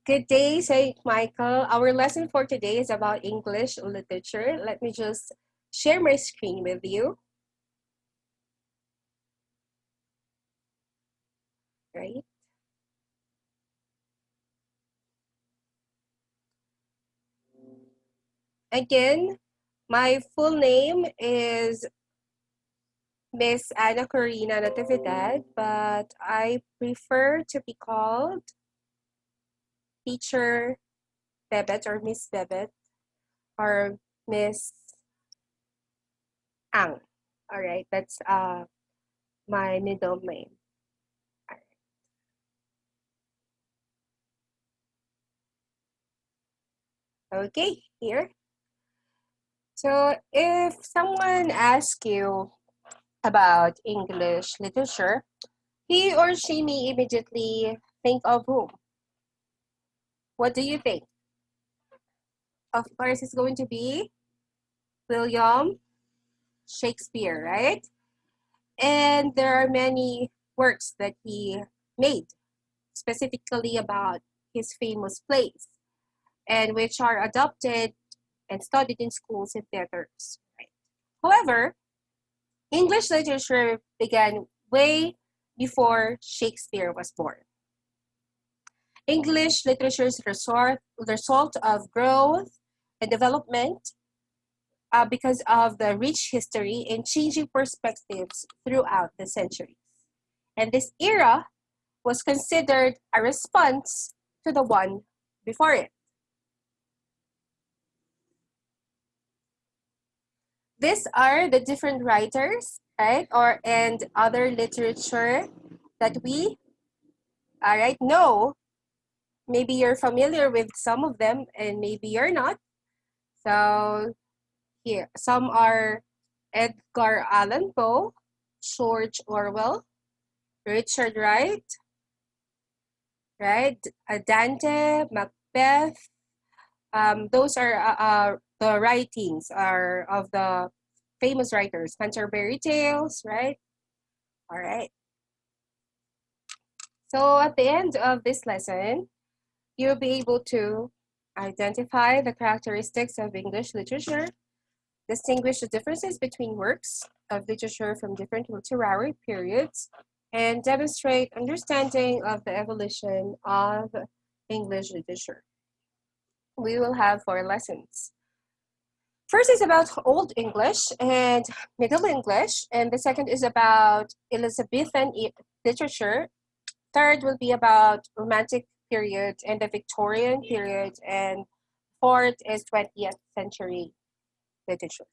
Good day, Saint Michael. Our lesson for today is about English literature. Let me just share my screen with you, right? Again, my full name is Miss Ana Corina Natividad, but I prefer to be called Teacher Bebet or Miss Bebet or Miss Ang. All right, that's my middle name. Okay, here. So if someone asks you about English literature, he or she may immediately think of whom? What do you think? Of course, it's going to be William Shakespeare, right? And there are many works that he made, specifically about his famous plays, and which are adopted and studied in schools and theaters. Right? However, English literature began way before Shakespeare was born. English literature's result of growth and development because of the rich history and changing perspectives throughout the centuries. And this era was considered a response to the one before it. These are the different writers, right, or and other literature that we, all right, know. Maybe you're familiar with some of them, and maybe you're not. So here, some are Edgar Allan Poe, George Orwell, Richard Wright, right? Dante, Macbeth. Those are the writings are of the famous writers. Canterbury Tales, right? All right. So at the end of this lesson, you'll be able to identify the characteristics of English literature, distinguish the differences between works of literature from different literary periods, and demonstrate understanding of the evolution of English literature. We will have 4 lessons. First is about Old English and Middle English, and the second is about Elizabethan literature. Third will be about Romantic period and the Victorian period, and fourth is 20th century literature.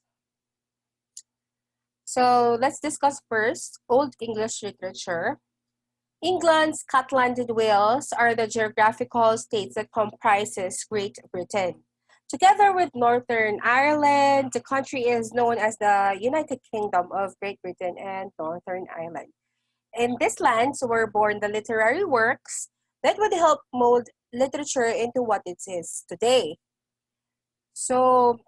So let's discuss first Old English literature. England, Scotland, and Wales are the geographical states that comprises Great Britain. Together with Northern Ireland, the country is known as the United Kingdom of Great Britain and Northern Ireland. In these lands were born the literary works that would help mold literature into what it is today. So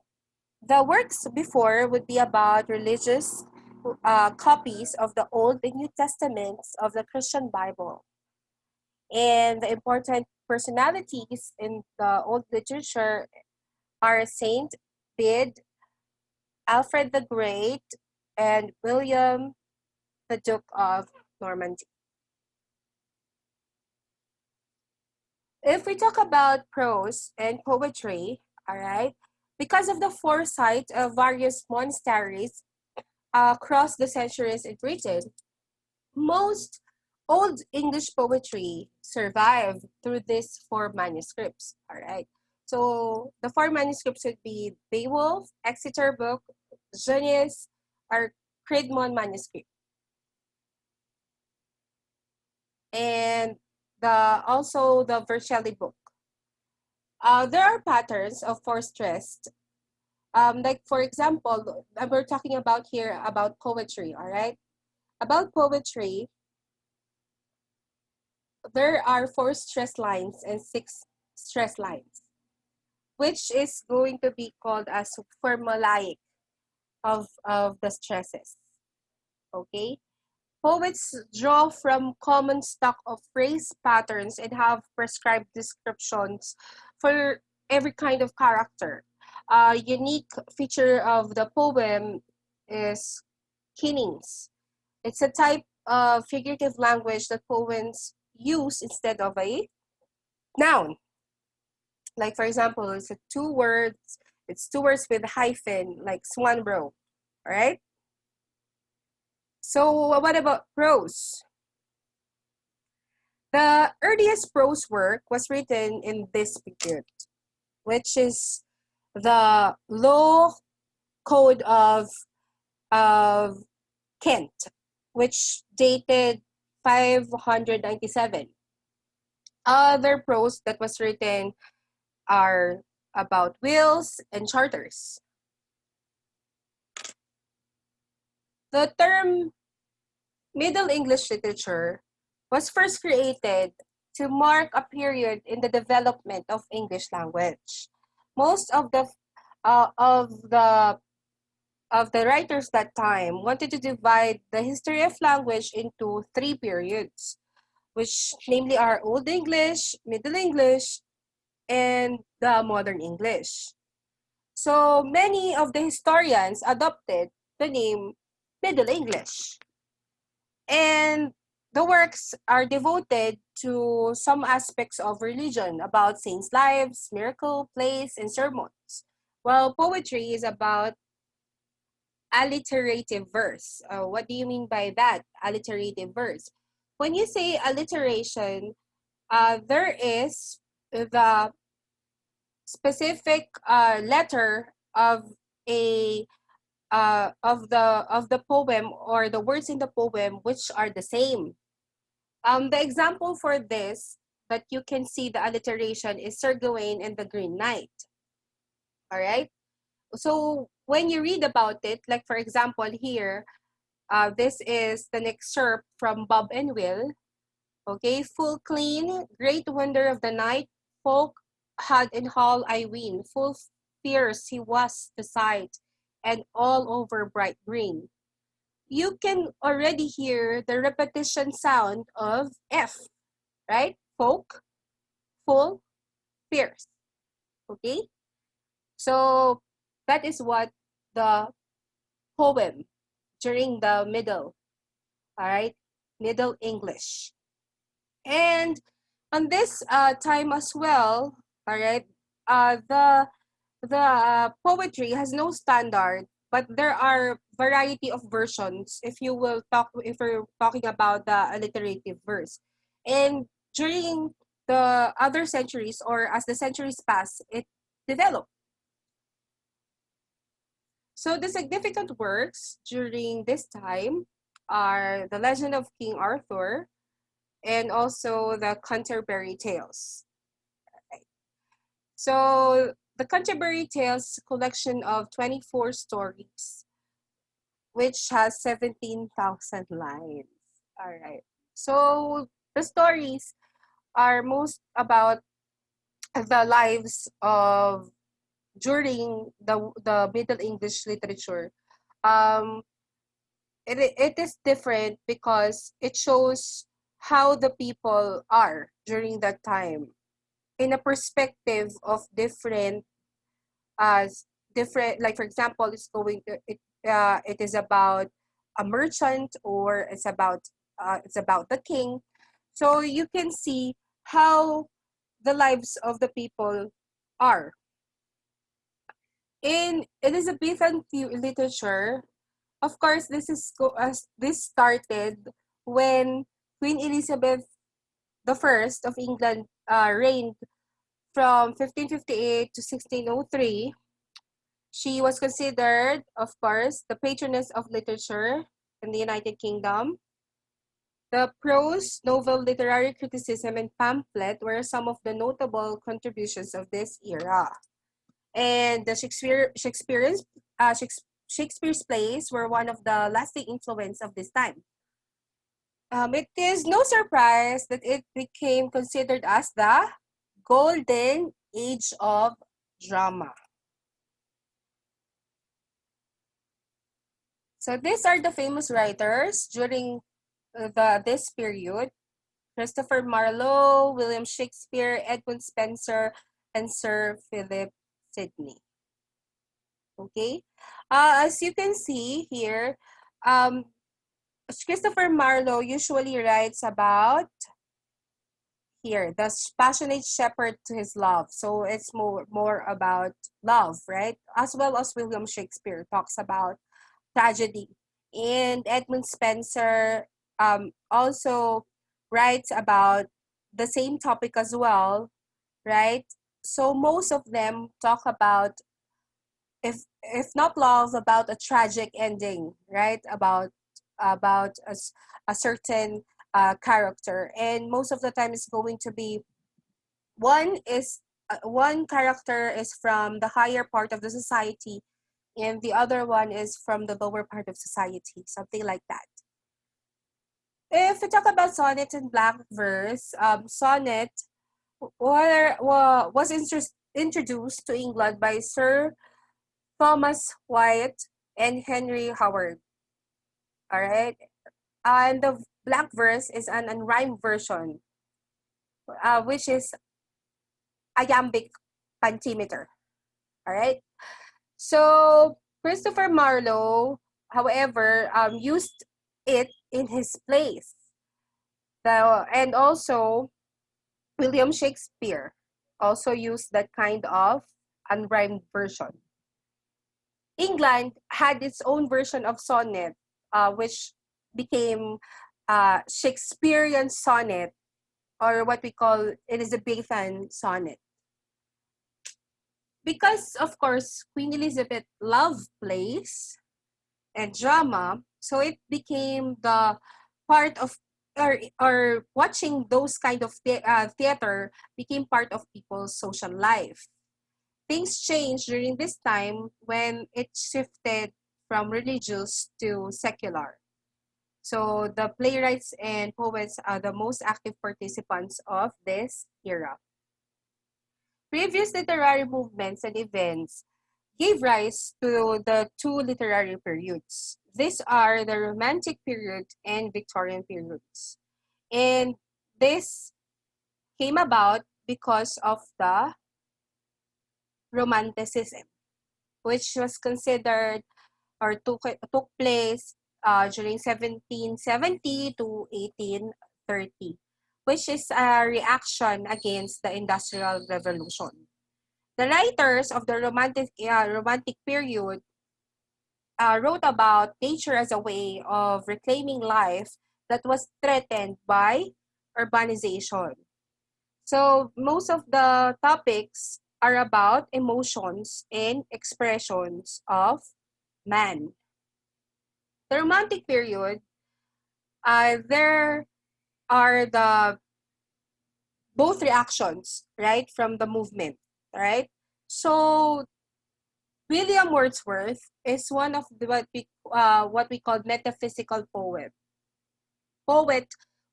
the works before would be about religious copies of the Old and New Testaments of the Christian Bible. And the important personalities in the old literature are Saint Bede, Alfred the Great, and William the Duke of Normandy. If we talk about prose and poetry, all right, because of the foresight of various monasteries across the centuries in Britain, most Old English poetry survived through these 4 manuscripts. All right. So the 4 manuscripts would be Beowulf, Exeter Book, Junius, or Credmon manuscript. And also the Vercelli book. There are patterns of four stressed. Like for example, we're talking about here about poetry, all right? About poetry, there are 4 stress lines and 6 stress lines, which is going to be called as formulaic of the stresses. Okay? Poets draw from common stock of phrase patterns and have prescribed descriptions for every kind of character. A unique feature of the poem is kennings. It's a type of figurative language that poets use instead of a noun. Like for example, it's two words with hyphen, like swanbro. All right. So what about prose? The earliest prose work was written in this period, which is the Law Code of Kent, which dated 597. Other prose that was written are about wills and charters. The term Middle English literature was first created to mark a period in the development of English language. Most uh, of the of the writers that time wanted to divide the history of language into three periods, which namely are Old English, Middle English, and the Modern English. So many of the historians adopted the name Middle English. And the works are devoted to some aspects of religion about saints' lives, miracle, plays, and sermons. While poetry is about alliterative verse. What do you mean by that? Alliterative verse. When you say alliteration, there is the specific letter a of the poem or the words in the poem which are the same. The example for this that you can see the alliteration is Sir Gawain and the Green Knight. All right. So when you read about it, like for example here, this is the excerpt from Bob and Will. Okay, full clean, great wonder of the night, folk had in hall I ween, full fierce he was the sight, and all over bright green. You can already hear the repetition sound of F, right? Folk, full, fierce. Okay, so that is what the poem during the middle, all right, Middle English. And on this time as well, all right, the poetry has no standard, but there are variety of versions. If we're talking about the alliterative verse, and during the other centuries or as the centuries pass, it developed. So the significant works during this time are the Legend of King Arthur and also the Canterbury Tales. So the Canterbury Tales collection of 24 stories, which has 17,000 lines. All right. So the stories are most about the lives of during the Middle English literature. Um, it is different because it shows how the people are during that time in a perspective of uh different, like for example it is about a merchant, or it's about the king. So you can see how the lives of the people are in Elizabethan literature. Of course, this started when Queen Elizabeth the First of England reigned from 1558 to 1603. She was considered, of course, the patroness of literature in the United Kingdom. The prose, novel, literary criticism, and pamphlet were some of the notable contributions of this era. And the Shakespeare's plays were one of the lasting influence of this time. It is no surprise that it became considered as the golden age of drama. So these are the famous writers during this period: Christopher Marlowe, William Shakespeare, Edmund Spenser, and Sir Philip Sidney. Okay, as you can see here, um, Christopher Marlowe usually writes about here the passionate shepherd to his love. So it's more about love, right? As well as William Shakespeare talks about tragedy, and Edmund Spenser also writes about the same topic as well, right? So most of them talk about, if not love, about a tragic ending, right? About a certain character, and most of the time it's going to be one character is from the higher part of the society, and the other one is from the lower part of society, something like that. If we talk about sonnet and blank verse, sonnet was introduced to England by Sir Thomas Wyatt and Henry Howard. All right. And the blank verse is an unrhymed version, which is iambic pentameter. All right. So Christopher Marlowe, however, used it in his plays. And also William Shakespeare also used that kind of unrhymed version. England had its own version of sonnet, which became Shakespearean sonnet, or what we call Elizabethan sonnet. Because, of course, Queen Elizabeth loved plays and drama, so it became the part of, or watching those kind of theater became part of people's social life. Things changed during this time when it shifted from religious to secular. So the playwrights and poets are the most active participants of this era. Previous literary movements and events gave rise to the two literary periods. These are the Romantic period and Victorian periods. And this came about because of the Romanticism, which was considered or took place during 1770 to 1830, which is a reaction against the Industrial Revolution. The writers of the Romantic period wrote about nature as a way of reclaiming life that was threatened by urbanization. So most of the topics are about emotions and expressions of man. The Romantic period, there are the both reactions, right, from the movement, right? So William Wordsworth is one of what we call metaphysical poet,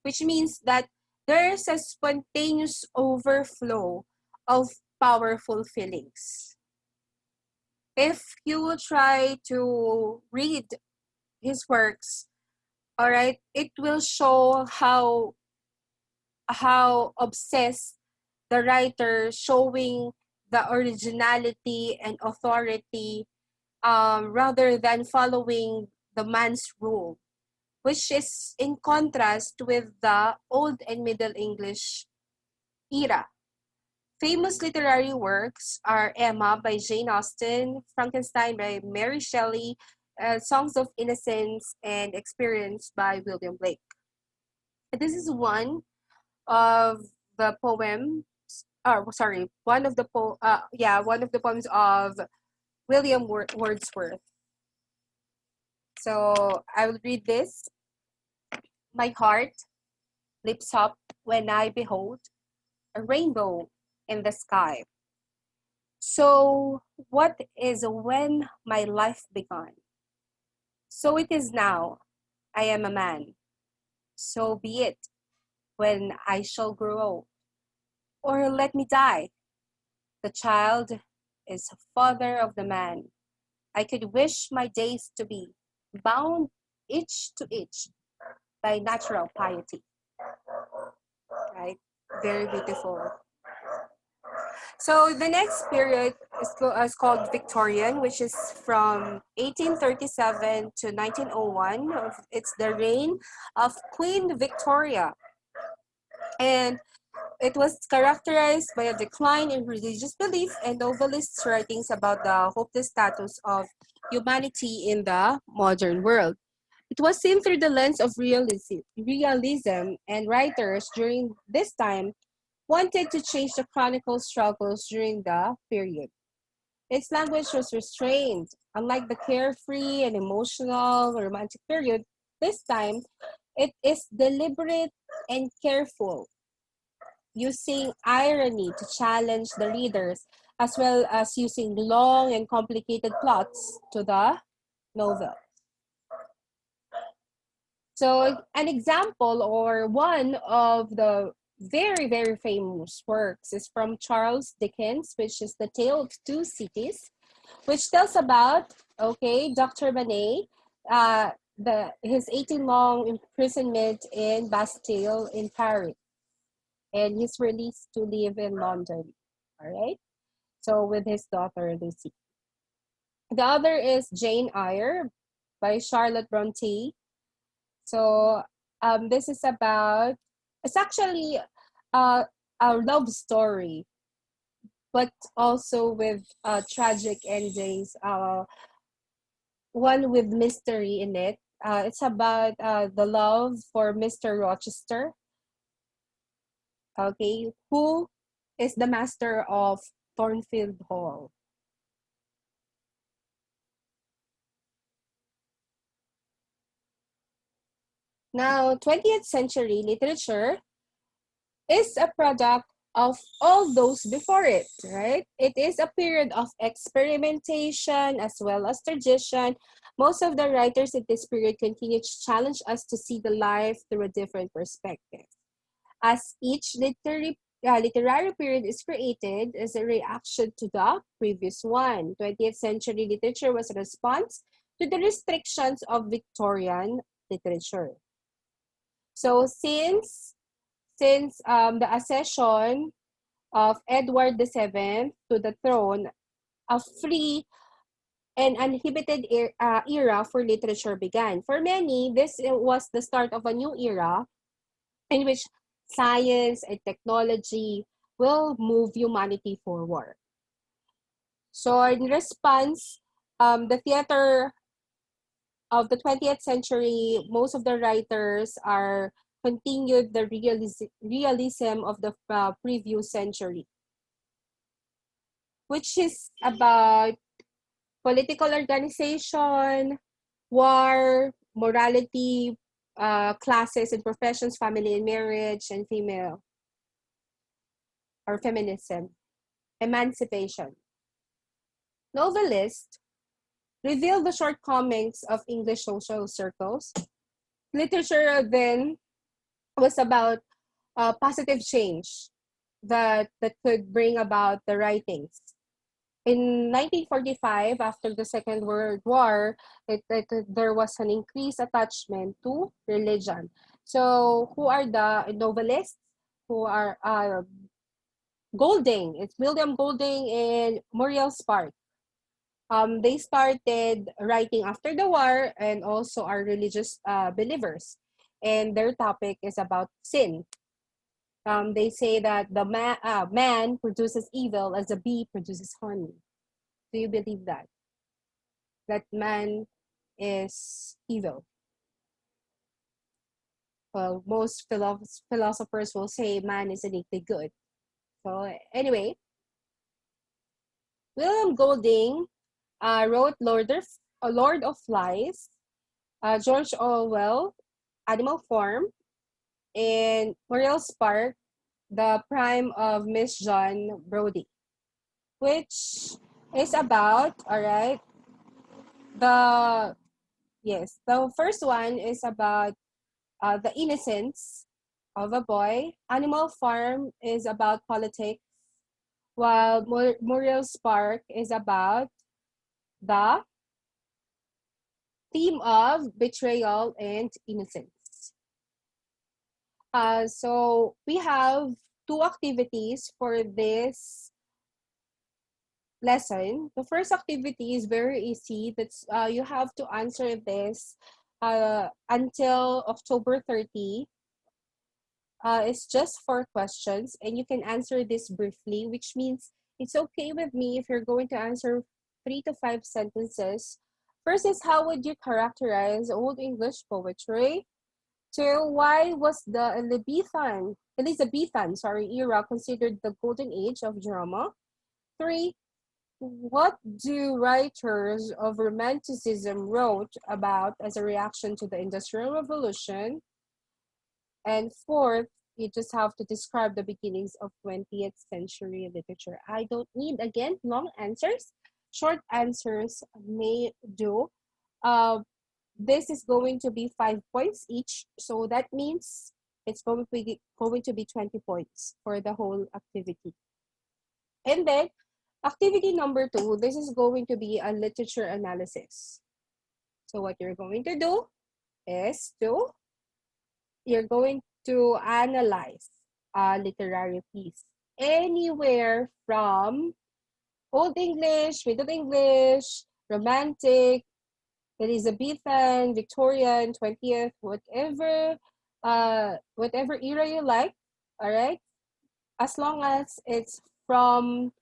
which means that there is a spontaneous overflow of powerful feelings. If you will try to read his works, all right, it will show how obsessed the writer, showing the originality and authority, rather than following the man's rule, which is in contrast with the Old and Middle English era. Famous literary works are Emma by Jane Austen, Frankenstein by Mary Shelley, Songs of Innocence, and Experience by William Blake. This is one of the poems, sorry, one of the poems of William Wordsworth. So I will read this. My heart leaps up when I behold a rainbow in the sky. So what is when my life began? So it is now. I am a man. So be it when I shall grow old. Or let me die. The child is father of the man. I could wish my days to be bound each to each by natural piety, right? Very beautiful. So the next period is called Victorian, which is from 1837 to 1901. It's the reign of Queen Victoria. And it was characterized by a decline in religious belief and novelists' writings about the hopeless status of humanity in the modern world. It was seen through the lens of realism, and writers during this time wanted to change the chronicle struggles during the period. Its language was restrained. Unlike the carefree and emotional romantic period, this time it is deliberate and careful, using irony to challenge the readers, as well as using long and complicated plots to the novel. So, an example or one of the very, very famous works is from Charles Dickens, which is The Tale of Two Cities, which tells about, okay, Dr. Manet, his 18 long imprisonment in Bastille in Paris, and he's released to live in London. All right. So with his daughter Lucy. The other is Jane Eyre by Charlotte Bronte. So this is about, it's actually uh, a love story, but also with tragic endings. One with mystery in it. It's about the love for Mr. Rochester, okay, who is the master of Thornfield Hall. Now, 20th century literature is a product of all those before it, right? It is a period of experimentation as well as tradition. Most of the writers in this period continue to challenge us to see the life through a different perspective. As each literary period is created as a reaction to the previous one. 20th century literature was a response to the restrictions of Victorian literature. So since the accession of Edward VII to the throne, a free and uninhibited era for literature began. For many, this was the start of a new era in which science and technology will move humanity forward. So in response, the theater of the 20th century, most of the writers are continued the realism of the previous century, which is about political organization, war, morality, classes and professions, family and marriage, and female or feminism, emancipation. Novelists reveal the shortcomings of English social circles. Literature then was about positive change that could bring about the writings. In 1945, after the Second World War, there was an increased attachment to religion. So, who are the novelists? Who are Golding? It's William Golding and Muriel Spark. They started writing after the war and also are religious believers. And their topic is about sin. They say that the man produces evil as a bee produces honey. Do you believe that? That man is evil? Well, most philosophers will say man is innately good. So anyway, William Golding wrote Lord of Flies, George Orwell, Animal Farm, and Muriel Spark, The Prime of Miss John Brodie, which is about, all right, the, yes, the first one is about the innocence of a boy. Animal Farm is about politics, while Muriel Spark is about the theme of betrayal and innocence. So we have two activities for this lesson. The first activity is very easy. That's you have to answer this until October 30. It's just four questions, and you can answer this briefly, which means it's okay with me if you're going to answer 3 to 5 sentences. First is, how would you characterize Old English poetry? Two, why was the Elizabethan era considered the golden age of drama? Three, what do writers of Romanticism wrote about as a reaction to the Industrial Revolution? And fourth, you just have to describe the beginnings of 20th century literature. I don't need, again, long answers. Short answers may do. Uh, this is going to be 5 points each. So that means it's going to be 20 points for the whole activity. And then activity number 2, this is going to be a literature analysis. So what you're going to do is you're going to analyze a literary piece anywhere from Old English, Middle English, Romantic, Elizabethan, Victorian, 20th, whatever era you like, all right? As long as it's from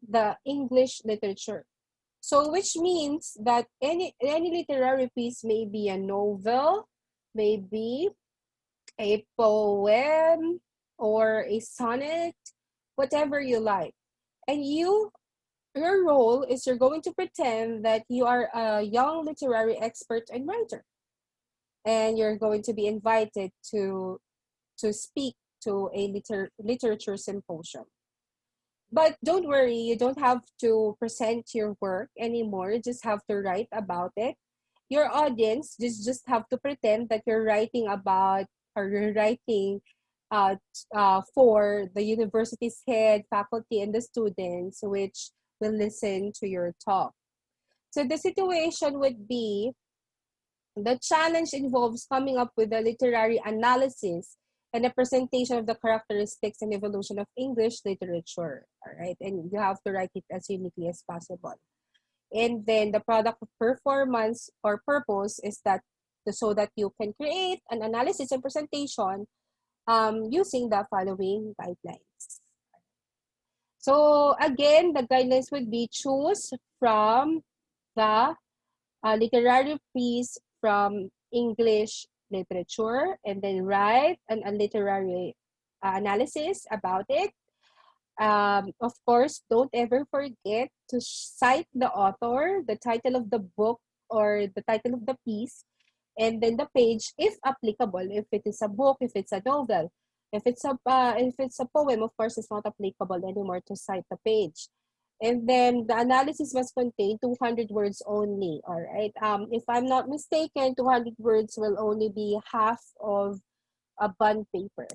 the English literature. So which means that any literary piece may be a novel, maybe a poem or a sonnet, whatever you like. And your role is you're going to pretend that you are a young literary expert and writer. And you're going to be invited to speak to a literature symposium. But don't worry, you don't have to present your work anymore. You just have to write about it. Your audience just have to pretend that you're writing about or you're writing for the university's head, faculty, and the students, which will listen to your talk. So the situation would be, the challenge involves coming up with a literary analysis and a presentation of the characteristics and evolution of English literature. All right, and you have to write it as uniquely as possible. And then the product of performance or purpose is that so that you can create an analysis and presentation using the following guidelines. So again, the guidelines would be choose from the literary piece from English literature and then write a literary analysis about it. Of course, don't ever forget to cite the author, the title of the book or the title of the piece, and then the page if applicable. If it is a book, if it's a novel, if it's a poem, of course, it's not applicable anymore to cite the page. And then the analysis must contain 200 words only. All right. If I'm not mistaken, 200 words will only be half of a bond paper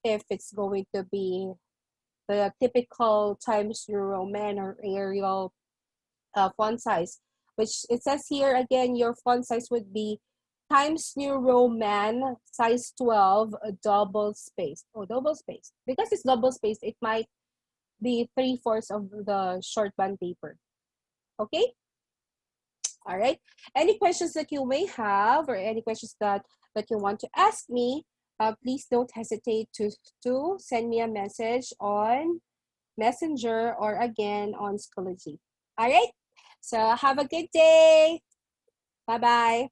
if it's going to be the typical Times New Roman or Arial font size, which it says here again, your font size would be Times New Roman size 12, double spaced. Oh, double spaced. Because it's double spaced, it might be 3/4 of the short band paper. Okay? All right. Any questions that you may have or any questions that you want to ask me, please don't hesitate to send me a message on Messenger or again on Schoology. All right. So have a good day. Bye-bye.